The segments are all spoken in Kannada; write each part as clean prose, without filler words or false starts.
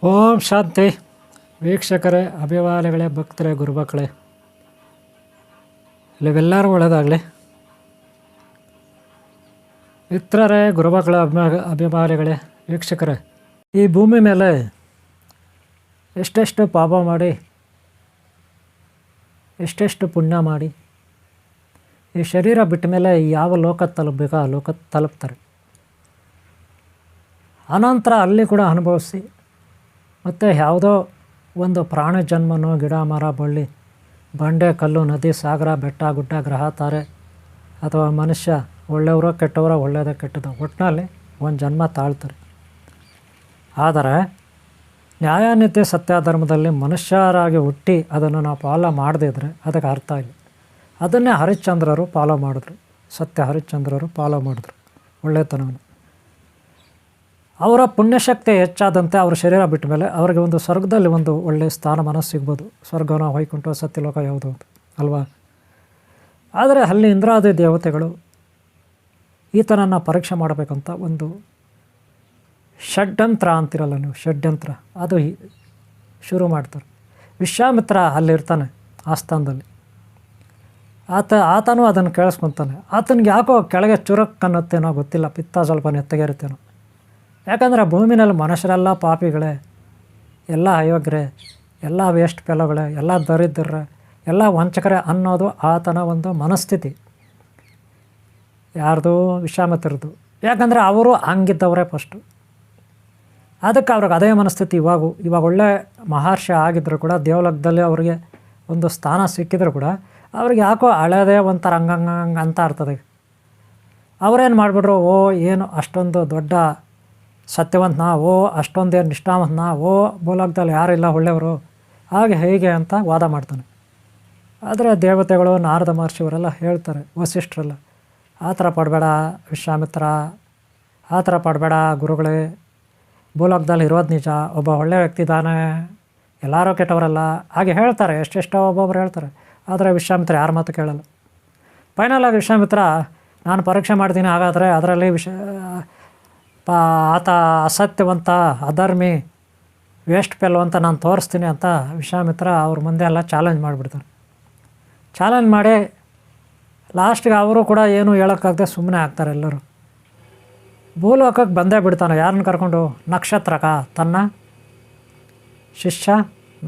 ಓಂ ಶಾಂತಿ. ವೀಕ್ಷಕರೇ, ಅಭಿಮಾನಿಗಳೇ, ಭಕ್ತರೇ, ಗುರುಮಕ್ಕಳೇ, ಇವೆಲ್ಲರೂ ಒಳ್ಳೆಯದಾಗಲಿ. ಮಿತ್ರರೇ, ಗುರುಮಕ್ಕಳ ಅಭಿಮಾನಿಗಳೇ, ವೀಕ್ಷಕರೇ, ಈ ಭೂಮಿ ಮೇಲೆ ಎಷ್ಟೆಷ್ಟು ಪಾಪ ಮಾಡಿ ಎಷ್ಟೆಷ್ಟು ಪುಣ್ಯ ಮಾಡಿ ಈ ಶರೀರ ಬಿಟ್ಟ ಮೇಲೆ ಯಾವ ಲೋಕ ತಲುಪಬೇಕೋ ಆ ಲೋಕ ತಲುಪ್ತಾರೆ. ಅನಂತರ ಅಲ್ಲಿ ಕೂಡ ಅನುಭವಿಸಿ ಮತ್ತು ಯಾವುದೋ ಒಂದು ಪ್ರಾಣಿ ಜನ್ಮನೋ, ಗಿಡ ಮರ ಬಳ್ಳಿ ಬಂಡೆ ಕಲ್ಲು ನದಿ ಸಾಗರ ಬೆಟ್ಟ ಗುಡ್ಡ ಗ್ರಹ ತಾರೆ ಅಥವಾ ಮನುಷ್ಯ ಒಳ್ಳೆಯವರೋ ಕೆಟ್ಟವರೋ, ಒಳ್ಳೆಯದೇ ಕೆಟ್ಟದ್ದು, ಒಟ್ಟಿನಲ್ಲಿ ಒಂದು ಜನ್ಮ ತಾಳ್ತಾರೆ. ಆದರೆ ನ್ಯಾಯನೀತಿ ಸತ್ಯಧರ್ಮದಲ್ಲಿ ಮನುಷ್ಯರಾಗಿ ಹುಟ್ಟಿ ಅದನ್ನು ನಾವು ಫಾಲೋ ಮಾಡದಿದ್ರೆ ಅದಕ್ಕೆ ಅರ್ಥ ಇಲ್ಲ. ಅದನ್ನೇ ಹರಿಶ್ಚಂದ್ರರು ಫಾಲೋ ಮಾಡಿದ್ರು. ಸತ್ಯ ಹರಿಶ್ಚಂದ್ರರು ಫಾಲೋ ಮಾಡಿದ್ರು ಒಳ್ಳೆತನವನ್ನು. ಅವರ ಪುಣ್ಯಶಕ್ತಿ ಹೆಚ್ಚಾದಂತೆ ಅವರ ಶರೀರ ಬಿಟ್ಟ ಮೇಲೆ ಅವರಿಗೆ ಒಂದು ಸ್ವರ್ಗದಲ್ಲಿ ಒಂದು ಒಳ್ಳೆಯ ಸ್ಥಾನಮಾನ ಸಿಗ್ಬೋದು. ಸ್ವರ್ಗನ ವೈಕುಂಠ ಸತ್ಯಲೋಕ ಯಾವುದು ಅಂತ ಅಲ್ವಾ. ಆದರೆ ಅಲ್ಲಿ ಇಂದ್ರಾದಿ ದೇವತೆಗಳು ಈತನನ್ನು ಪರೀಕ್ಷೆ ಮಾಡಬೇಕಂತ ಒಂದು ಷಡ್ಯಂತ್ರ ಅಂತಿರಲ್ಲ ನೀವು, ಷಡ್ಯಂತ್ರ ಅದು ಶುರು ಮಾಡ್ತಾರೆ. ವಿಶ್ವಾಮಿತ್ರ ಅಲ್ಲಿರ್ತಾನೆ ಆಸ್ಥಾನದಲ್ಲಿ. ಆತನೂ ಅದನ್ನು ಕೇಳಿಸ್ಕೊತಾನೆ. ಆತನಿಗೆ ಯಾಕೋ ಕೆಳಗೆ ಚುರಕ್ ಅನ್ನತ್ತೇನೋ ಗೊತ್ತಿಲ್ಲ, ಪಿತ್ತ ಸ್ವಲ್ಪ ನೆತ್ತಗೇರುತ್ತೇನೋ. ಯಾಕಂದರೆ ಭೂಮಿನಲ್ಲಿ ಮನುಷ್ಯರೆಲ್ಲ ಪಾಪಿಗಳೇ, ಎಲ್ಲ ಅಯೋಗ್ಯರೇ, ಎಲ್ಲ ವೇಸ್ಟ್ ಫೆಲೋಗಳೇ, ಎಲ್ಲ ದರಿದ್ರರೇ, ಎಲ್ಲ ವಂಚಕರೇ ಅನ್ನೋದು ಆತನ ಒಂದು ಮನಸ್ಥಿತಿ. ಯಾರ್ದು? ವಿಶ್ವಾಮಿತ್ರದ್ದು. ಯಾಕಂದರೆ ಅವರು ಹಂಗಿದ್ದವರೇ ಫಸ್ಟು. ಅದಕ್ಕೆ ಅವ್ರಿಗೆ ಅದೇ ಮನಸ್ಥಿತಿ. ಇವಾಗ ಒಳ್ಳೆ ಮಹರ್ಷಿ ಆಗಿದ್ದರೂ ಕೂಡ ದೇವಲೋಕದಲ್ಲಿ ಅವರಿಗೆ ಒಂದು ಸ್ಥಾನ ಸಿಕ್ಕಿದ್ರು ಕೂಡ ಅವ್ರಿಗೆ ಯಾಕೋ ಹಳೆಯದೇ ಒಂಥರ ಹಂಗಂಗೆ ಅಂತ ಇರ್ತದೆ. ಅವರೇನು ಮಾಡಿಬಿಟ್ರು, ಏನು ಅಷ್ಟೊಂದು ದೊಡ್ಡ ಸತ್ಯವಂತನ, ಅಷ್ಟೊಂದೇನು ನಿಷ್ಠಾವಂತನ, ಭೂಲೋಕದಲ್ಲಿ ಯಾರಿಲ್ಲ ಒಳ್ಳೆಯವರು, ಹಾಗೆ ಹೇಗೆ ಅಂತ ವಾದ ಮಾಡ್ತಾನೆ. ಆದರೆ ದೇವತೆಗಳು, ನಾರದ ಮಹರ್ಷಿಯವರೆಲ್ಲ ಹೇಳ್ತಾರೆ, ವಸಿಷ್ಠರೆಲ್ಲ, ಆ ಥರ ಪಡಬೇಡ ವಿಶ್ವಾಮಿತ್ರ, ಆ ಥರ ಪಡಬೇಡ ಗುರುಗಳೇ, ಭೂಲೋಕದಲ್ಲಿ ಇರೋದು ನಿಜ, ಒಬ್ಬ ಒಳ್ಳೆಯ ವ್ಯಕ್ತಿ ಇದ್ದಾನೆ, ಎಲ್ಲರೂ ಕೆಟ್ಟವರಲ್ಲ, ಹಾಗೆ ಹೇಳ್ತಾರೆ. ಎಷ್ಟೆಷ್ಟೋ ಒಬ್ಬೊಬ್ರು ಹೇಳ್ತಾರೆ. ಆದರೆ ವಿಶ್ವಾಮಿತ್ರ ಯಾರ ಮಾತು ಕೇಳಲ್ಲ. ಫೈನಲಾಗಿ ವಿಶ್ವಾಮಿತ್ರ, ನಾನು ಪರೀಕ್ಷೆ ಮಾಡ್ತೀನಿ, ಹಾಗಾದರೆ ಅದರಲ್ಲಿ ಆತ ಅಸತ್ಯವಂತ, ಅಧರ್ಮಿ, ವೇಸ್ಟ್ ಫೆಲೋ ಅಂತ ನಾನು ತೋರಿಸ್ತೀನಿ ಅಂತ ವಿಶ್ವಾಮಿತ್ರ ಅವ್ರ ಮುಂದೆ ಎಲ್ಲ ಚಾಲೆಂಜ್ ಮಾಡಿಬಿಡ್ತಾರೆ. ಚಾಲೆಂಜ್ ಮಾಡಿ ಲಾಸ್ಟಿಗೆ ಅವರು ಕೂಡ ಏನು ಹೇಳೋಕ್ಕಾಗದೆ ಸುಮ್ಮನೆ ಆಗ್ತಾರೆ ಎಲ್ಲರೂ. ಭೂಲೋಕಕ್ಕೆ ಬಂದೇ ಬಿಡ್ತಾನೆ. ಯಾರನ್ನ ಕರ್ಕೊಂಡು? ನಕ್ಷತ್ರಕ, ತನ್ನ ಶಿಷ್ಯ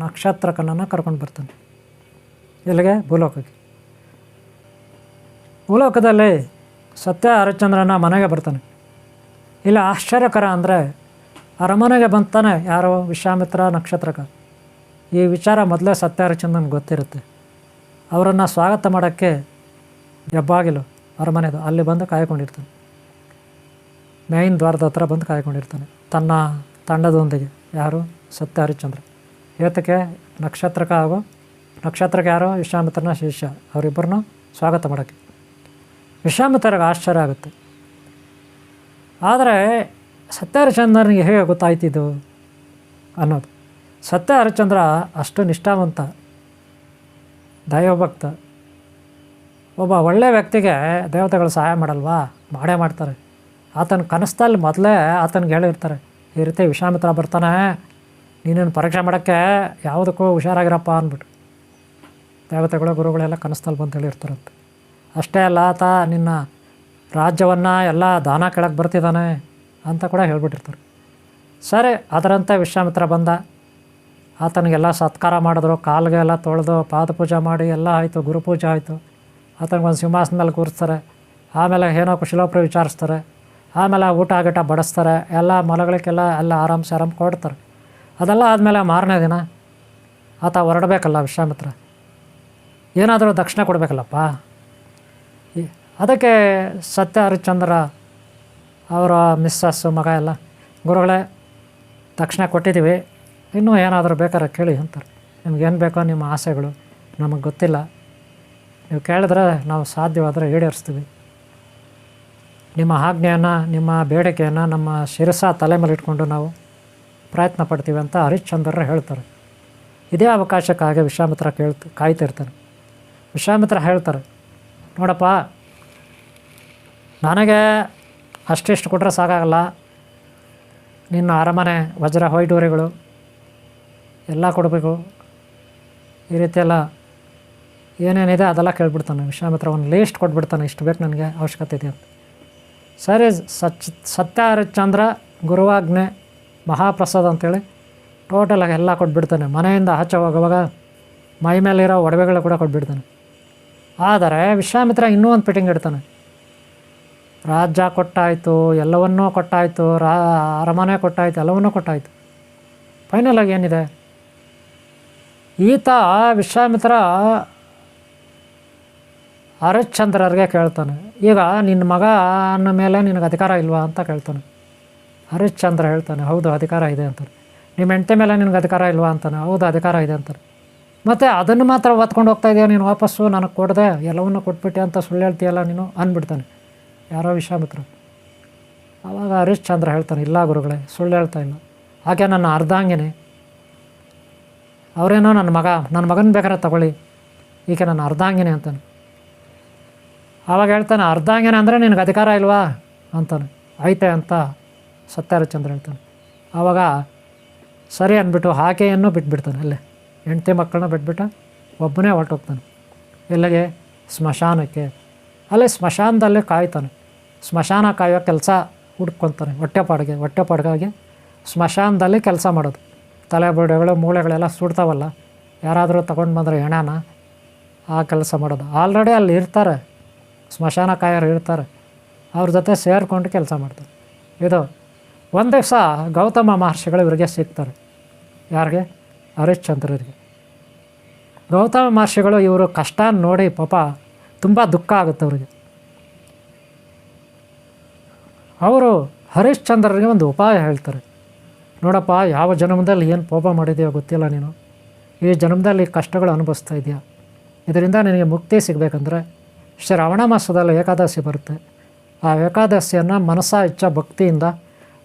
ನಕ್ಷತ್ರಕನನ್ನು ಕರ್ಕೊಂಡು ಬರ್ತಾನೆ. ಇಲ್ಲಿಗೆ ಭೂಲೋಕಕ್ಕೆ. ಭೂಲೋಕದಲ್ಲಿ ಸತ್ಯ ಹರಿಶ್ಚಂದ್ರನ ಮನೆಗೆ ಬರ್ತಾನೆ. ಇಲ್ಲ ಆಶ್ಚರ್ಯಕರ ಅಂದರೆ ಅರಮನೆಗೆ ಬಂತಾನೆ ಯಾರೋ ವಿಶ್ವಾಮಿತ್ರ ನಕ್ಷತ್ರಕ. ಈ ವಿಚಾರ ಮೊದಲೇ ಸತ್ಯ ಹರಿಶ್ಚಂದ್ರನಿಗೆ ಗೊತ್ತಿರುತ್ತೆ. ಅವರನ್ನು ಸ್ವಾಗತ ಮಾಡೋಕ್ಕೆ ಹೆಬ್ಬಾಗಿಲು ಅರಮನೆದು ಅಲ್ಲಿ ಬಂದು ಕಾಯ್ಕೊಂಡಿರ್ತಾನೆ. ಮೇಯ್ನ್ ದ್ವಾರದ ಹತ್ರ ಬಂದು ಕಾಯ್ಕೊಂಡಿರ್ತಾನೆ ತನ್ನ ತಂಡದೊಂದಿಗೆ. ಯಾರು? ಸತ್ಯ ಹರಿಶ್ಚಂದ್ರ. ಏತಕ್ಕೆ? ನಕ್ಷತ್ರಕ ಹಾಗೂ ನಕ್ಷತ್ರಕ್ಕೆ ಯಾರೋ ವಿಶ್ವಾಮಿತ್ರನ ಶಿಷ್ಯ, ಅವರಿಬ್ಬರನ್ನೂ ಸ್ವಾಗತ ಮಾಡೋಕ್ಕೆ. ವಿಶ್ವಾಮಿತ್ರಗೆ ಆಶ್ಚರ್ಯ ಆಗುತ್ತೆ. ಆದರೆ ಸತ್ಯ ಹರಿಶ್ಚಂದ್ರನಿಗೆ ಹೇಗೆ ಗೊತ್ತಾಯ್ತಿದ್ದು ಅನ್ನೋದು. ಸತ್ಯ ಹರಿಶ್ಚಂದ್ರ ಅಷ್ಟು ನಿಷ್ಠಾವಂತ, ದೈವಭಕ್ತ. ಒಬ್ಬ ಒಳ್ಳೆಯ ವ್ಯಕ್ತಿಗೆ ದೇವತೆಗಳು ಸಹಾಯ ಮಾಡಲ್ವಾ? ಮಾಡೇ ಮಾಡ್ತಾರೆ. ಆತನ ಕನಸಲ್ಲಿ ಮೊದಲೇ ಆತನಿಗೆ ಹೇಳಿರ್ತಾರೆ, ಈ ರೀತಿ ವಿಶ್ವಾಮಿತ್ರ ಬರ್ತಾನೆ, ನೀನೇನು ಪರೀಕ್ಷೆ ಮಾಡೋಕ್ಕೆ ಯಾವುದಕ್ಕೂ ಹುಷಾರಾಗಿರಪ್ಪ ಅಂದ್ಬಿಟ್ಟು. ದೇವತೆಗಳು ಗುರುಗಳೆಲ್ಲ ಕನಸಲ್ಲಿ ಬಂದು ಹೇಳಿರ್ತಾರಂತೆ. ಅಷ್ಟೇ ಅಲ್ಲ, ಆತ ನಿನ್ನ ರಾಜ್ಯವನ್ನು ಎಲ್ಲ ದಾನ ಕೆಳಗೆ ಬರ್ತಿದ್ದಾನೆ ಅಂತ ಕೂಡ ಹೇಳ್ಬಿಟ್ಟಿರ್ತಾರೆ. ಸರಿ, ಅದರಂತೆ ವಿಶ್ವಾಮಿತ್ರ ಬಂದ. ಆತನಿಗೆಲ್ಲ ಸತ್ಕಾರ ಮಾಡಿದ್ರು, ಕಾಲಿಗೆ ಎಲ್ಲ ತೊಳೆದು ಪಾದಪೂಜೆ ಮಾಡಿ ಎಲ್ಲ ಆಯಿತು, ಗುರುಪೂಜೆ ಆಯಿತು. ಆತನಿಗೊಂದು ಸಿಂಹಾಸನ ಮೇಲೆ ಕೂರಿಸ್ತಾರೆ. ಆಮೇಲೆ ಏನೋ ಕುಶಲೋಪರಿ ವಿಚಾರಿಸ್ತಾರೆ. ಆಮೇಲೆ ಊಟ ಗೀಟ ಬಡಿಸ್ತಾರೆ. ಎಲ್ಲ ಮೊಲಗಳಿಗೆಲ್ಲ ಎಲ್ಲ ಆರಾಮ ಕೊಡ್ತಾರೆ. ಅದೆಲ್ಲ ಆದಮೇಲೆ ಮಾರನೇ ದಿನ ಆತ ಹೊರಡಬೇಕಲ್ಲ ವಿಶ್ವಾಮಿತ್ರ. ಏನಾದರೂ ದಕ್ಷಿಣ ಕೊಡಬೇಕಲ್ಲಪ್ಪ. ಅದಕ್ಕೆ ಸತ್ಯ ಹರಿಶ್ಚಂದ್ರ ಅವರ ಮಿಸ್ಸಸ್ಸು ಮಗ ಎಲ್ಲ, ಗುರುಗಳೇ ದಕ್ಷಿಣ ಕೊಟ್ಟಿದ್ದೀವಿ, ಇನ್ನೂ ಏನಾದರೂ ಬೇಕಾದ್ರೆ ಕೇಳಿ ಅಂತಾರೆ. ನಿಮ್ಗೇನು ಬೇಕೋ ನಿಮ್ಮ ಆಸೆಗಳು ನಮಗೆ ಗೊತ್ತಿಲ್ಲ, ನೀವು ಕೇಳಿದ್ರೆ ನಾವು ಸಾಧ್ಯವಾದರೆ ಈಡೇರಿಸ್ತೀವಿ. ನಿಮ್ಮ ಆಜ್ಞೆಯನ್ನು, ನಿಮ್ಮ ಬೇಡಿಕೆಯನ್ನು ನಮ್ಮ ಶಿರಸ ತಲೆ ಮೇಲೆ ಇಟ್ಕೊಂಡು ನಾವು ಪ್ರಯತ್ನ ಪಡ್ತೀವಿ ಅಂತ ಹರಿಶ್ಚಂದ್ರರು ಹೇಳ್ತಾರೆ. ಇದೇ ಅವಕಾಶಕ್ಕಾಗಿ ವಿಶ್ವಾಮಿತ್ರ ಕಾಯ್ತಿರ್ತಾರೆ. ವಿಶ್ವಾಮಿತ್ರ ಹೇಳ್ತಾರೆ, ನೋಡಪ್ಪ, ನನಗೆ ಅಷ್ಟಿಷ್ಟು ಕೊಟ್ಟರೆ ಸಾಕಾಗಲ್ಲ. ನಿನ್ನ ಅರಮನೆ, ವಜ್ರ ವೈಡೂರ್ಯಗಳು, ಎಲ್ಲ ಕೊಡಬೇಕು, ಈ ರೀತಿ ಎಲ್ಲ ಏನೇನಿದೆ ಅದೆಲ್ಲ ಕೇಳಿಬಿಡ್ತಾನೆ. ವಿಶ್ವಾಮಿತ್ರ ಒಂದು ಲೀಸ್ಟ್ ಕೊಟ್ಬಿಡ್ತಾನೆ, ಇಷ್ಟು ಬೇಕು ನನಗೆ ಅವಶ್ಯಕತೆ ಇದೆ ಅಂತ. ಸರಿ, ಸತ್ಯ ಹರಿಶ್ಚಂದ್ರ ಗುರುವಾಜ್ಞೆ ಮಹಾಪ್ರಸಾದ ಅಂತೇಳಿ ಟೋಟಲಾಗಿ ಎಲ್ಲ ಕೊಟ್ಬಿಡ್ತಾನೆ. ಮನೆಯಿಂದ ಆಚೆ ಹೋಗುವಾಗ ಮೈ ಮೇಲಿರೋ ಒಡವೆಗಳು ಕೂಡ ಕೊಟ್ಬಿಡ್ತಾನೆ. ಆದರೆ ವಿಶ್ವಾಮಿತ್ರ ಇನ್ನೂ ಒಂದು ಫಿಟ್ಟಿಂಗ್ ಇಡ್ತಾನೆ. ರಾಜ್ಯ ಕೊಟ್ಟಾಯಿತು, ಎಲ್ಲವನ್ನೂ ಕೊಟ್ಟಾಯಿತು, ಅರಮನೆ ಕೊಟ್ಟಾಯಿತು, ಎಲ್ಲವನ್ನೂ ಕೊಟ್ಟಾಯಿತು. ಫೈನಲಾಗಿ ಏನಿದೆ, ಈತ ವಿಶ್ವಾಮಿತ್ರ ಹರಿಶ್ಚಂದ್ರರಿಗೆ ಕೇಳ್ತಾನೆ, ಈಗ ನಿನ್ನ ಮಗ ಅನ್ನೋ ಮೇಲೆ ನಿನಗೆ ಅಧಿಕಾರ ಇಲ್ವಾ ಅಂತ ಕೇಳ್ತಾನೆ. ಹರಿಶ್ಚಂದ್ರ ಹೇಳ್ತಾನೆ, ಹೌದು ಅಧಿಕಾರ ಇದೆ ಅಂತಾರೆ. ನಿಮ್ಮ ಹೆಂಡತಿ ಮೇಲೆ ನಿನಗೆ ಅಧಿಕಾರ ಇಲ್ವಾ ಅಂತಾನೆ. ಹೌದು ಅಧಿಕಾರ ಇದೆ ಅಂತಾರೆ. ಮತ್ತು ಅದನ್ನು ಮಾತ್ರ ಒತ್ಕೊಂಡು ಹೋಗ್ತಾ ಇದೆಯಾ ನೀನು, ವಾಪಸ್ಸು ನನಗೆ ಕೊಡದೆ ಎಲ್ಲವನ್ನೂ ಕೊಟ್ಬಿಟ್ಟೆ ಅಂತ ಸುಳ್ಳು ಹೇಳ್ತೀಯಲ್ಲ ನೀನು ಅಂದ್ಬಿಡ್ತಾನೆ ಯಾರೋ ವಿಶ್ವಾಮಿತ್ರ. ಆವಾಗ ಹರಿಶ್ಚಂದ್ರ ಹೇಳ್ತಾನೆ, ಇಲ್ಲ ಗುರುಗಳೇ, ಸುಳ್ಳು ಹೇಳ್ತಾ ಇಲ್ಲ, ಹಾಗೆ ನನ್ನ ಅರ್ಧಾಂಗಿನಿ, ಅವರೇನೋ ನನ್ನ ಮಗನ ಬೇಕಾದ್ರೆ ತಗೊಳ್ಳಿ, ಈಕೆ ನನ್ನ ಅರ್ಧಾಂಗಿನಿ ಅಂತಾನೆ. ಆವಾಗ ಹೇಳ್ತಾನೆ, ಅರ್ಧಾಂಗಿನಿ ಅಂದರೆ ನಿನಗೆ ಅಧಿಕಾರ ಇಲ್ವಾ ಅಂತಾನೆ. ಐತೆ ಅಂತ ಸತ್ಯ ಹರಿಶ್ಚಂದ್ರ ಹೇಳ್ತಾನೆ. ಆವಾಗ ಸರಿ ಅಂದ್ಬಿಟ್ಟು ಆಕೆಯನ್ನು ಬಿಟ್ಬಿಡ್ತಾನೆ. ಅಲ್ಲೇ ಹೆಂಡತಿ ಮಕ್ಕಳನ್ನ ಬಿಟ್ಬಿಟ್ಟು ಒಬ್ಬನೇ ಹೊರಟೋಗ್ತಾನೆ. ಎಲ್ಲಿಗೆ? ಸ್ಮಶಾನಕ್ಕೆ. ಅಲ್ಲೇ ಸ್ಮಶಾನದಲ್ಲೇ ಕಾಯ್ತಾನೆ. ಸ್ಮಶಾನ ಕಾಯೋ ಕೆಲಸ ಹುಡ್ಕೊತಾನೆ. ಹೊಟ್ಟೆಪಾಡಿಗಾಗಿ ಸ್ಮಶಾನದಲ್ಲಿ ಕೆಲಸ ಮಾಡೋದು. ತಲೆಬುರುಡೆಗಳು ಮೂಳೆಗಳೆಲ್ಲ ಸುಡ್ತಾವಲ್ಲ, ಯಾರಾದರೂ ತೊಗೊಂಡು ಬಂದರೆ ಹೆಣನ, ಆ ಕೆಲಸ ಮಾಡೋದು. ಆಲ್ರೆಡಿ ಅಲ್ಲಿ ಇರ್ತಾರೆ, ಸ್ಮಶಾನ ಕಾಯೋರು ಇರ್ತಾರೆ, ಅವ್ರ ಜೊತೆ ಸೇರಿಕೊಂಡು ಕೆಲಸ ಮಾಡ್ತಾರೆ. ಇದು ಒಂದು ದಿವಸ ಗೌತಮ ಮಹರ್ಷಿಗಳು ಇವರಿಗೆ ಸಿಗ್ತಾರೆ. ಯಾರಿಗೆ? ಹರಿಶ್ಚಂದ್ರರಿಗೆ. ಗೌತಮ ಮಹರ್ಷಿಗಳು ಇವರು ಕಷ್ಟ ನೋಡಿ ಪಾಪ ತುಂಬ ದುಃಖ ಆಗುತ್ತೆ ಅವರಿಗೆ. ಅವರು ಹರಿಶ್ಚಂದ್ರರಿಗೆ ಒಂದು ಉಪಾಯ ಹೇಳ್ತಾರೆ. ನೋಡಪ್ಪ, ಯಾವ ಜನ್ಮದಲ್ಲಿ ಏನು ಪಾಪ ಮಾಡಿದೆಯೋ ಗೊತ್ತಿಲ್ಲ, ನೀನು ಈ ಜನ್ಮದಲ್ಲಿ ಕಷ್ಟಗಳು ಅನುಭವಿಸ್ತಾ ಇದೆಯಾ, ಇದರಿಂದ ನಿನಗೆ ಮುಕ್ತಿ ಸಿಗಬೇಕಂದ್ರೆ ಶ್ರವಣ ಮಾಸದಲ್ಲಿ ಏಕಾದಶಿ ಬರುತ್ತೆ. ಆ ಏಕಾದಶಿಯನ್ನು ಮನಸ ಇಚ್ಛಾ ಭಕ್ತಿಯಿಂದ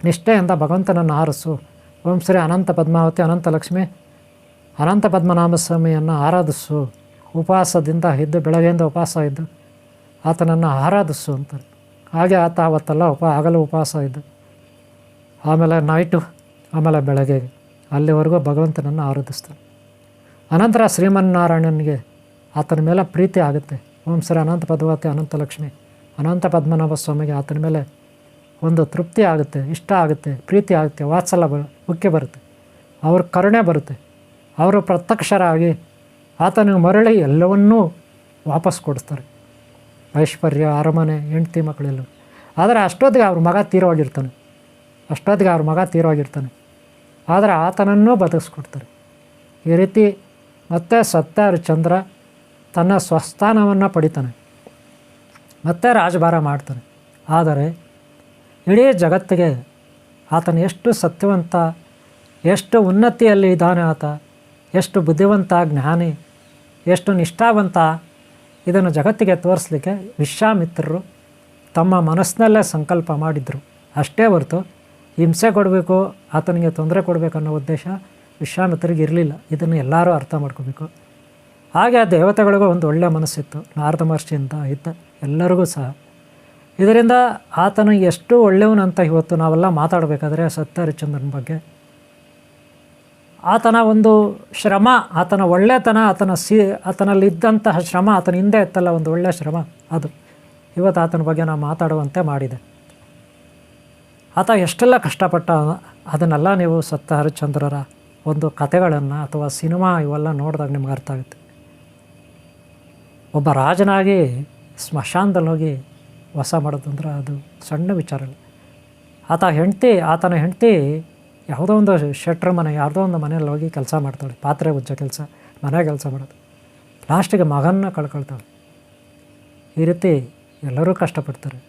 ನಿಷ್ಠೆಯಿಂದ ಭಗವಂತನನ್ನು ಆರಿಸು. ಓಂ ಶ್ರೀ ಅನಂತ ಪದ್ಮಾವತಿ ಅನಂತ ಲಕ್ಷ್ಮಿ ಅನಂತ ಪದ್ಮನಾಭ ಸ್ವಾಮಿಯನ್ನು ಆರಾಧಿಸು. ಉಪವಾಸದಿಂದ ಇದ್ದು, ಬೆಳಗ್ಗೆಯಿಂದ ಉಪವಾಸ ಇದ್ದು ಆತನನ್ನು ಆರಾಧಿಸು ಅಂತಾರೆ. ಹಾಗೆ ಆತ ಅವತ್ತೆಲ್ಲ ಹಗಲು ಉಪವಾಸ ಇದ್ದು, ಆಮೇಲೆ ನೈಟು, ಆಮೇಲೆ ಬೆಳಗ್ಗೆಗೆ, ಅಲ್ಲಿವರೆಗೂ ಭಗವಂತನನ್ನು ಆರಾಧಿಸ್ತಾನೆ. ಅನಂತರ ಶ್ರೀಮನ್ನಾರಾಯಣನಿಗೆ ಆತನ ಮೇಲೆ ಪ್ರೀತಿ ಆಗುತ್ತೆ. ಓಂ ಶ್ರೀ ಅನಂತ ಪದ್ಮಾವತಿ ಅನಂತ ಲಕ್ಷ್ಮಿ ಅನಂತ ಪದ್ಮನಾಭ ಸ್ವಾಮಿಗೆ ಆತನ ಮೇಲೆ ಒಂದು ತೃಪ್ತಿ ಆಗುತ್ತೆ, ಇಷ್ಟ ಆಗುತ್ತೆ, ಪ್ರೀತಿ ಆಗುತ್ತೆ, ವಾತ್ಸಲ್ಯ ಮುಖ್ಯ ಬರುತ್ತೆ, ಅವ್ರ ಕರುಣೆ ಬರುತ್ತೆ. ಅವರು ಪ್ರತ್ಯಕ್ಷರಾಗಿ ಆತನಿಗೆ ಮರಳಿ ಎಲ್ಲವನ್ನೂ ವಾಪಸ್ ಕೊಡಿಸ್ತಾರೆ. ಐಶ್ವರ್ಯ, ಅರಮನೆ, ಹೆಂಡತಿ ಮಕ್ಕಳೆಲ್ಲ. ಆದರೆ ಅಷ್ಟೊತ್ತಿಗೆ ಅವ್ರ ಮಗ ತೀರೋಗಿರ್ತಾನೆ. ಆದರೆ ಆತನನ್ನೂ ಬದುಕಿಸ್ಕೊಡ್ತಾರೆ. ಈ ರೀತಿ ಮತ್ತೆ ಸತ್ಯ ಹರಿಶ್ಚಂದ್ರ ತನ್ನ ಸ್ವಸ್ಥಾನವನ್ನು ಪಡಿತಾನೆ, ಮತ್ತೆ ರಾಜಭಾರ ಮಾಡ್ತಾನೆ. ಆದರೆ ಇಡೀ ಜಗತ್ತಿಗೆ ಆತನು ಎಷ್ಟು ಸತ್ಯವಂತ, ಎಷ್ಟು ಉನ್ನತಿಯಲ್ಲಿ ಇದ್ದಾನೆ, ಆತ ಎಷ್ಟು ಬುದ್ಧಿವಂತ, ಜ್ಞಾನಿ, ಎಷ್ಟು ನಿಷ್ಠಾವಂತ, ಇದನ್ನು ಜಗತ್ತಿಗೆ ತೋರಿಸಲಿಕ್ಕೆ ವಿಶ್ವಾಮಿತ್ರರು ತಮ್ಮ ಮನಸ್ಸಿನಲ್ಲೇ ಸಂಕಲ್ಪ ಮಾಡಿದರು. ಅಷ್ಟೇ ಹೊರತು ಹಿಂಸೆ ಕೊಡಬೇಕು, ಆತನಿಗೆ ತೊಂದರೆ ಕೊಡಬೇಕು ಅನ್ನೋ ಉದ್ದೇಶ ವಿಶ್ವಾಮಿತ್ರರಿಗೆ ಇರಲಿಲ್ಲ. ಇದನ್ನು ಎಲ್ಲರೂ ಅರ್ಥ ಮಾಡ್ಕೋಬೇಕು. ಹಾಗೆ ಆ ದೇವತೆಗಳಿಗೂ ಒಂದು ಒಳ್ಳೆಯ ಮನಸ್ಸಿತ್ತು, ನಾರದ ಮಹರ್ಷಿಯಿಂದ ಇದ್ದ ಎಲ್ಲರಿಗೂ ಸಹ. ಇದರಿಂದ ಆತನು ಎಷ್ಟು ಒಳ್ಳೆಯವನಂತ ಇವತ್ತು ನಾವೆಲ್ಲ ಮಾತಾಡಬೇಕಾದ್ರೆ ಸತ್ಯ ಹರಿಶ್ಚಂದ್ರನ ಬಗ್ಗೆ, ಆತನ ಒಂದು ಶ್ರಮ, ಆತನ ಒಳ್ಳೆತನ, ಆತನಲ್ಲಿದ್ದಂತಹ ಶ್ರಮ, ಆತನ ಹಿಂದೆ ಇತ್ತಲ್ಲ ಒಂದು ಒಳ್ಳೆಯ ಶ್ರಮ, ಅದು ಇವತ್ತು ಆತನ ಬಗ್ಗೆ ನಾವು ಮಾತಾಡುವಂತೆ ಮಾಡಿದೆ. ಆತ ಎಷ್ಟೆಲ್ಲ ಕಷ್ಟಪಟ್ಟ ಅದನ್ನೆಲ್ಲ ನೀವು ಸತ್ಯ ಹರಿಶ್ಚಂದ್ರರ ಒಂದು ಕಥೆಗಳನ್ನು ಅಥವಾ ಸಿನಿಮಾ ಇವೆಲ್ಲ ನೋಡಿದಾಗ ನಿಮ್ಗೆ ಅರ್ಥ ಆಗುತ್ತೆ. ಒಬ್ಬ ರಾಜನಾಗಿ ಸ್ಮಶಾನದಲ್ಲಿ ಹೋಗಿ ವಾಸ ಮಾಡೋದು ಅಂದ್ರೆ ಅದು ಸಣ್ಣ ವಿಚಾರ ಇಲ್ಲ. ಆತನ ಹೆಂಡತಿ ಯಾವುದೋ ಒಂದು ಶೆಟ್ರ್ ಮನೆ, ಯಾವುದೋ ಒಂದು ಮನೆಯಲ್ಲಿ ಹೋಗಿ ಕೆಲಸ ಮಾಡ್ತಾಳೆ, ಪಾತ್ರೆ ಉಜ್ಜೋ ಕೆಲಸ, ಮನೆ ಕೆಲಸ ಮಾಡೋದು. ಲಾಸ್ಟಿಗೆ ಮಗನ್ನ ಕಳ್ಕೊಳ್ತಾಳೆ. ಈ ರೀತಿ ಎಲ್ಲರೂ ಕಷ್ಟಪಡ್ತಾರೆ.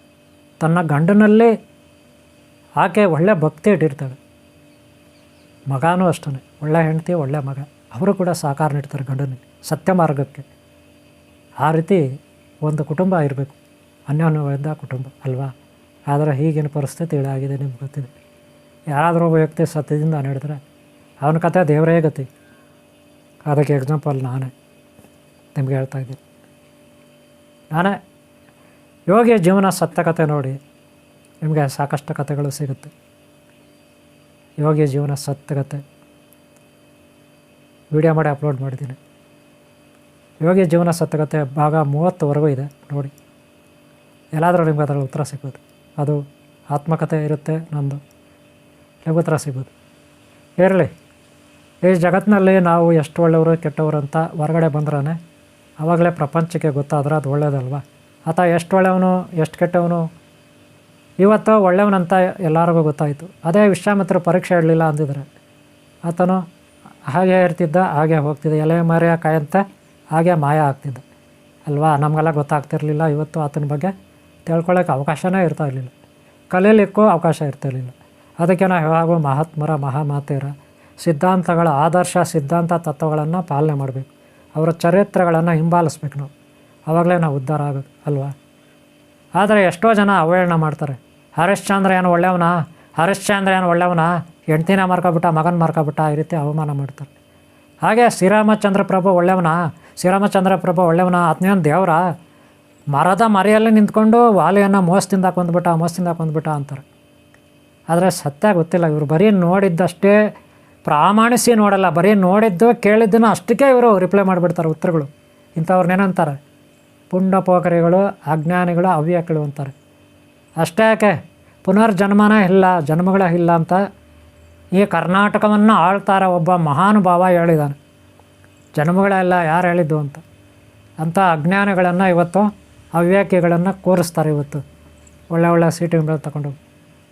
ತನ್ನ ಗಂಡನಲ್ಲೇ ಆಕೆ ಒಳ್ಳೆ ಭಕ್ತಿ ಇಟ್ಟಿರ್ತಾಳೆ. ಮಗನೂ ಅಷ್ಟೇ, ಒಳ್ಳೆ ಹೆಂಡತಿ, ಒಳ್ಳೆ ಮಗ, ಅವರು ಕೂಡ ಸಹಕಾರ ನೀಡ್ತಾರೆ ಗಂಡನಿಗೆ ಸತ್ಯ ಮಾರ್ಗಕ್ಕೆ. ಆ ರೀತಿ ಒಂದು ಕುಟುಂಬ ಇರಬೇಕು, ಅನ್ಯೋನ್ಯವಾದ ಕುಟುಂಬ ಅಲ್ವಾ? ಆದರೆ ಈಗಿನ ಪರಿಸ್ಥಿತಿ ಇದಾಗಿದೆ, ನಿಮ್ಗೆ ಗೊತ್ತಿದೆ. ಯಾರಾದರೂ ಒಬ್ಬ ವ್ಯಕ್ತಿ ಸತ್ಯದಿಂದ ನಡೆದ್ರೆ ಅವನ ಕಥೆ ದೇವರೇ ಗತಿ. ಅದಕ್ಕೆ ಎಕ್ಸಾಂಪಲ್ ನಾನೇ ನಿಮ್ಗೆ ಹೇಳ್ತಾ ಇದ್ದೀನಿ. ನಾನೇ ಯೋಗಿಯ ಜೀವನ ಸತ್ಯ ಕಥೆ ನೋಡಿ ನಿಮಗೆ ಸಾಕಷ್ಟು ಕಥೆಗಳು ಸಿಗುತ್ತೆ. ಯೋಗಿಯ ಜೀವನ ಸತ್ಯ ಕಥೆ ವಿಡಿಯೋ ಮಾಡಿ ಅಪ್ಲೋಡ್ ಮಾಡಿದ್ದೀನಿ. ಯೋಗಿ ಜೀವನ ಸತ್ಯಗತೆ ಭಾಗ 30ವರೆಗೂ ಇದೆ ನೋಡಿ. ಎಲ್ಲಾದರೂ ನಿಮ್ಗೆ ಅದರಲ್ಲಿ ಉತ್ತರ ಸಿಗ್ಬೋದು. ಅದು ಆತ್ಮಕಥೆ ಇರುತ್ತೆ ನಂದು, ನಿಮ್ಗೆ ಉತ್ತರ ಸಿಗ್ಬೋದು. ಇರಲಿ, ಈ ಜಗತ್ತಿನಲ್ಲಿ ನಾವು ಎಷ್ಟು ಒಳ್ಳೆಯವರು ಕೆಟ್ಟವರು ಅಂತ ಹೊರಗಡೆ ಬಂದ್ರೇ ಆವಾಗಲೇ ಪ್ರಪಂಚಕ್ಕೆ ಗೊತ್ತಾದ್ರೆ ಅದು ಒಳ್ಳೆಯದಲ್ವ. ಆತ ಎಷ್ಟು ಒಳ್ಳೆಯವನು ಎಷ್ಟು ಕೆಟ್ಟವನು ಇವತ್ತು ಒಳ್ಳೆಯವನಂತ ಎಲ್ಲರಿಗೂ ಗೊತ್ತಾಯಿತು. ಅದೇ ವಿಶ್ವಾಮಿತ್ರರು ಪರೀಕ್ಷೆ ಇಡಲಿಲ್ಲ ಅಂದಿದ್ರೆ ಆತನು ಹಾಗೆ ಇರ್ತಿದ್ದ, ಹಾಗೆ ಹೋಗ್ತಿದ್ದ, ಎಲೆ ಮರೆಯ ಕಾಯಂತೆ ಹಾಗೆ ಮಾಯ ಆಗ್ತಿದ್ದ ಅಲ್ವಾ. ನಮಗೆಲ್ಲ ಗೊತ್ತಾಗ್ತಿರ್ಲಿಲ್ಲ. ಇವತ್ತು ಆತನ ಬಗ್ಗೆ ತಿಳ್ಕೊಳ್ಳೋಕೆ ಅವಕಾಶನೇ ಇರ್ತಾ ಇರಲಿಲ್ಲ, ಕಲೀಲಿಕ್ಕೂ ಅವಕಾಶ ಇರ್ತಿರ್ಲಿಲ್ಲ. ಅದಕ್ಕೆ ನಾವು ಯಾವಾಗೂ ಮಹಾತ್ಮರ ಮಹಾಮಾತೆಯರ ಸಿದ್ಧಾಂತಗಳ ಆದರ್ಶ ಸಿದ್ಧಾಂತ ತತ್ವಗಳನ್ನು ಪಾಲನೆ ಮಾಡಬೇಕು. ಅವರ ಚರಿತ್ರೆಗಳನ್ನು ಹಿಂಬಾಲಿಸ್ಬೇಕು ನಾವು. ಆವಾಗಲೇ ನಾವು ಉದ್ಧಾರ ಆಗೋದು ಅಲ್ವಾ. ಆದರೆ ಎಷ್ಟೋ ಜನ ಅವಹೇಳನ ಮಾಡ್ತಾರೆ. ಹರಿಶ್ಚಂದ್ರ ಏನು ಒಳ್ಳೆಯವನ, ಹರಿಶ್ಚಂದ್ರ ಏನು ಒಳ್ಳೆಯವನ, ಹೆಂಡ್ತಿನ ಮಾರ್ಕೊಬಿಟ್ಟ, ಮಗನ ಮಾರ್ಕೊಬಿಟ್ಟ, ಈ ರೀತಿ ಅವಮಾನ ಮಾಡ್ತಾರೆ. ಹಾಗೆ ಶ್ರೀರಾಮಚಂದ್ರ ಪ್ರಭು ಒಳ್ಳೆಯವನ, ಶ್ರೀರಾಮಚಂದ್ರ ಪ್ರಭು ಒಳ್ಳೆಯವನ, ಆತನೇನು ದೇವರ, ಮರದ ಮರೆಯಲ್ಲಿ ನಿಂತ್ಕೊಂಡು ವಾಲಿಯನ್ನು ಮೋಸದಿಂದ ಕೊಂದ್ಬಿಟ್ಟ ಅಂತಾರೆ. ಆದರೆ ಸತ್ಯ ಗೊತ್ತಿಲ್ಲ. ಇವರು ಬರೀ ನೋಡಿದ್ದಷ್ಟೇ ಪ್ರಾಮಾಣಿಸಿ ನೋಡಲ್ಲ, ಬರೀ ನೋಡಿದ್ದು ಕೇಳಿದ್ದನ್ನು ಅಷ್ಟಕ್ಕೆ ಇವರು ರಿಪ್ಲೈ ಮಾಡಿಬಿಡ್ತಾರೆ ಉತ್ತರಗಳು. ಇಂಥವ್ರನ್ನೇನಂತಾರೆ, ಪುಂಡಪೋಖರಿಗಳು, ಅಜ್ಞಾನಿಗಳು, ಅವ್ಯಕ್ಗಳು ಅಂತಾರೆ. ಅಷ್ಟೇ ಯಾಕೆ, ಪುನರ್ಜನ್ಮನೇ ಇಲ್ಲ, ಜನ್ಮಗಳೇ ಇಲ್ಲ ಅಂತ ಈ ಕರ್ನಾಟಕವನ್ನು ಆಳ್ತಾರೆ ಒಬ್ಬ ಮಹಾನುಭಾವ ಹೇಳಿದ್ದಾನೆ. ಜನ್ಮಗಳೆಲ್ಲ ಯಾರು ಹೇಳಿದ್ದು ಅಂತ. ಅಂಥ ಅಜ್ಞಾನಿಗಳನ್ನು ಇವತ್ತು ಅವ್ಯಾಕಿಗಳನ್ನು ಕೂರಿಸ್ತಾರೆ. ಇವತ್ತು ಒಳ್ಳೆ ಸೀಟುಗಳು ತಗೊಂಡು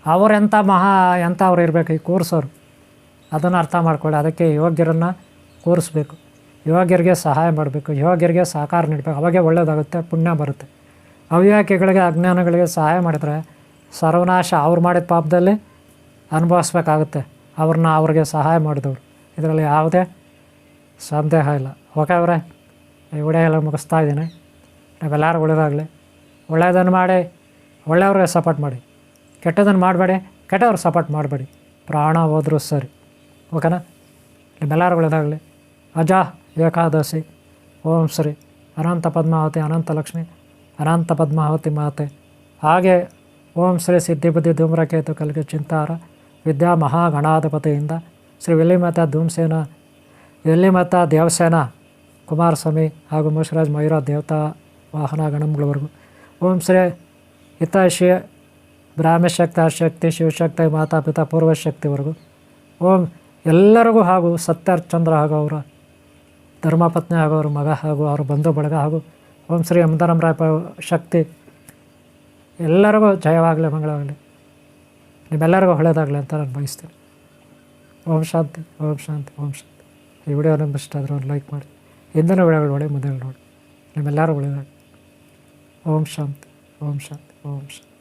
ಅವರೆಂಥ ಎಂಥವ್ರು ಇರಬೇಕು ಈ ಕೂರಿಸೋರು, ಅದನ್ನು ಅರ್ಥ ಮಾಡ್ಕೊಳ್ಳಿ. ಅದಕ್ಕೆ ಯೋಗ್ಯರನ್ನು ಕೂರಿಸ್ಬೇಕು, ಯೋಗ್ಯರಿಗೆ ಸಹಾಯ ಮಾಡಬೇಕು, ಯೋಗ್ಯರಿಗೆ ಸಹಕಾರ ನೀಡಬೇಕು. ಅವಾಗೇ ಒಳ್ಳೆಯದಾಗುತ್ತೆ, ಪುಣ್ಯ ಬರುತ್ತೆ. ಅವ್ಯಾಕಿಗಳಿಗೆ ಅಜ್ಞಾನಗಳಿಗೆ ಸಹಾಯ ಮಾಡಿದರೆ ಸರ್ವನಾಶ, ಅವ್ರು ಮಾಡಿದ ಪಾಪದಲ್ಲಿ ಅನುಭವಿಸ್ಬೇಕಾಗುತ್ತೆ ಅವ್ರಿಗೆ ಸಹಾಯ ಮಾಡಿದವರು. ಇದರಲ್ಲಿ ಯಾವುದೇ ಸಂದೇಹ ಇಲ್ಲ. ಓಕೆ ಅವರೇ, ಈ ವಿಡಿಯೋ ಎಲ್ಲ ಮುಗಿಸ್ತಾ ಇದ್ದೀನಿ. ನಾವೆಲ್ಲರೂ ಒಳ್ಳೆಯದಾಗಲಿ. ಒಳ್ಳೆಯದನ್ನು ಮಾಡಿ ಒಳ್ಳೆಯವ್ರಿಗೆ ಸಪೋರ್ಟ್ ಮಾಡಿ, ಕೆಟ್ಟದನ್ನು ಮಾಡಬೇಡಿ, ಕೆಟ್ಟವ್ರಿಗೆ ಸಪೋರ್ಟ್ ಮಾಡಬೇಡಿ. ಪ್ರಾಣ ಹೋದರೂ ಸರಿ. ಓಕೆನಾ. ನಿಮ್ಮೆಲ್ಲರೂ ಒಳ್ಳೆಯದಾಗಲಿ. ಅಜಾ ಏಕಾದಶಿ. ಓಂ ಶ್ರೀ ಅನಂತ ಪದ್ಮಾವತಿ ಅನಂತ ಲಕ್ಷ್ಮಿ ಅನಂತ ಪದ್ಮಾವತಿ ಮಾತೆ. ಹಾಗೆ ಓಂ ಶ್ರೀ ಸಿದ್ಧಿಬುದ್ಧಿ ಧೂಮ್ರಕೇತು ಕಲಿಗೆ ಚಿಂತಾರ ವಿದ್ಯಾ ಮಹಾಗಣಾಧಿಪತಿಯಿಂದ ಶ್ರೀ ವೆಲ್ಲಿಮತ ದೇವಸೇನ ಕುಮಾರಸ್ವಾಮಿ ಹಾಗೂ ಮುಷರಾಜ್ ಮಯೂರ ದೇವತಾ ವಾಹನ ಗಣಗಳವರೆಗೂ. ಓಂ ಶ್ರೀ ಹಿತೈಷಿ ಬ್ರಾಹ್ಮಶಕ್ತಿ ಶಕ್ತಿ ಶಿವಶಕ್ತಿ ಮಾತಾಪಿತಾ ಪೂರ್ವಶಕ್ತಿವರೆಗೂ. ಓಂ ಎಲ್ಲರಿಗೂ ಹಾಗೂ ಸತ್ಯಚಂದ್ರ ಹಾಗೂ ಅವರ ಧರ್ಮಪತ್ನಿ ಹಾಗೂ ಅವ್ರ ಮಗ ಹಾಗೂ ಅವ್ರ ಬಂಧು ಬಳಗ ಹಾಗೂ ಓಂ ಶ್ರೀ ಅಮದರಾಮರಾಯ ಶಕ್ತಿ ಎಲ್ಲರಿಗೂ ಜಯವಾಗಲಿ, ಮಂಗಳವಾಗಲಿ. ನಿಮ್ಮೆಲ್ಲರಿಗೂ ಒಳ್ಳೆಯದಾಗಲಿ ಅಂತ ನಾನು ಬಯಸ್ತೀನಿ. ಓಂ ಶಾಂತಿ, ಓಂ ಶಾಂತಿ, ಓಂ ಶಾಂತಿ. ಈ ವಿಡಿಯೋ ನಿಮ್ಗೆ ಇಷ್ಟ ಆದರೆ ಒಂದು ಲೈಕ್ ಮಾಡಿ, ಹಿಂದಿನ ವಿಡಿಯೋಗಳು ನೋಡಿ, ಮುಂದೆ ನೋಡಿ. ನಿಮ್ಮೆಲ್ಲರೂ ಒಳ್ಳೆಯದಾಗಲಿ. ಓಂ ಶಾಂತಿ, ಓಂ ಶಾಂತಿ, ಓಂ ಶಾಂತಿ.